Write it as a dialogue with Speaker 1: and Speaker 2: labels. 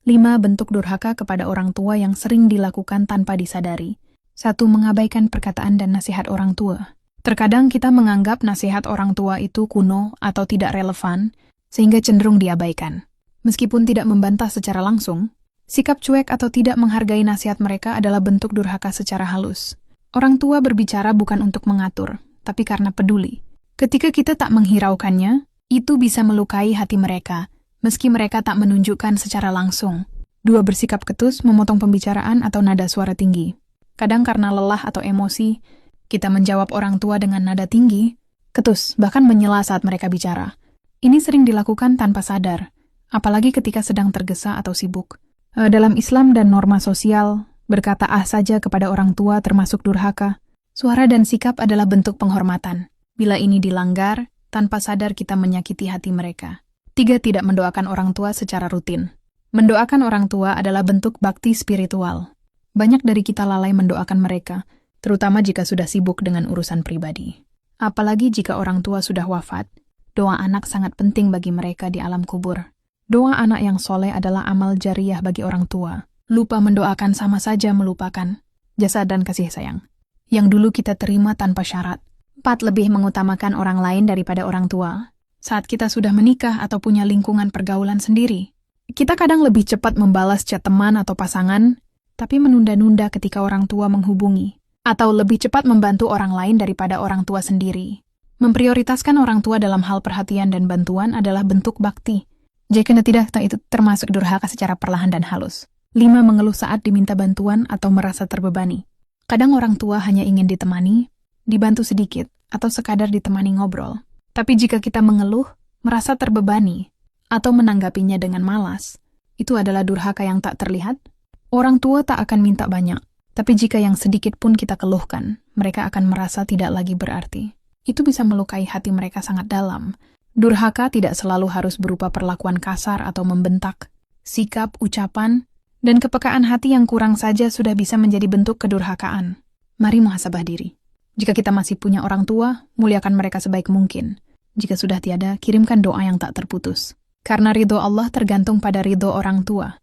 Speaker 1: 5 bentuk durhaka kepada orang tua yang sering dilakukan tanpa disadari. 1. Mengabaikan perkataan dan nasihat orang tua. Terkadang kita menganggap nasihat orang tua itu kuno atau tidak relevan, sehingga cenderung diabaikan. Meskipun tidak membantah secara langsung, sikap cuek atau tidak menghargai nasihat mereka adalah bentuk durhaka secara halus. Orang tua berbicara bukan untuk mengatur, tapi karena peduli. Ketika kita tak menghiraukannya, itu bisa melukai hati mereka, meski mereka tak menunjukkan secara langsung. 2. Bersikap ketus, memotong pembicaraan atau nada suara tinggi. Kadang karena lelah atau emosi, kita menjawab orang tua dengan nada tinggi, ketus, bahkan menyela saat mereka bicara. Ini sering dilakukan tanpa sadar, apalagi ketika sedang tergesa atau sibuk. Dalam Islam dan norma sosial, berkata saja kepada orang tua termasuk durhaka. Suara dan sikap adalah bentuk penghormatan. Bila ini dilanggar, tanpa sadar kita menyakiti hati mereka. 3. Tidak mendoakan orang tua secara rutin. Mendoakan orang tua adalah bentuk bakti spiritual. Banyak dari kita lalai mendoakan mereka, terutama jika sudah sibuk dengan urusan pribadi. Apalagi jika orang tua sudah wafat, doa anak sangat penting bagi mereka di alam kubur. Doa anak yang soleh adalah amal jariyah bagi orang tua. Lupa mendoakan sama saja melupakan jasa dan kasih sayang yang dulu kita terima tanpa syarat. 4. Lebih mengutamakan orang lain daripada orang tua. Saat kita sudah menikah atau punya lingkungan pergaulan sendiri, kita kadang lebih cepat membalas chat teman atau pasangan, tapi menunda-nunda ketika orang tua menghubungi, atau lebih cepat membantu orang lain daripada orang tua sendiri. Memprioritaskan orang tua dalam hal perhatian dan bantuan adalah bentuk bakti. Jika tidak, itu termasuk durhaka secara perlahan dan halus. 5. Mengeluh saat diminta bantuan atau merasa terbebani. Kadang orang tua hanya ingin ditemani, dibantu sedikit, atau sekadar ditemani ngobrol. Tapi jika kita mengeluh, merasa terbebani, atau menanggapinya dengan malas, itu adalah durhaka yang tak terlihat. Orang tua tak akan minta banyak, tapi jika yang sedikit pun kita keluhkan, mereka akan merasa tidak lagi berarti. Itu bisa melukai hati mereka sangat dalam. Durhaka tidak selalu harus berupa perlakuan kasar atau membentak. Sikap, ucapan, dan kepekaan hati yang kurang saja sudah bisa menjadi bentuk kedurhakaan. Mari muhasabah diri. Jika kita masih punya orang tua, muliakan mereka sebaik mungkin. Jika sudah tiada, kirimkan doa yang tak terputus. Karena ridho Allah tergantung pada ridho orang tua.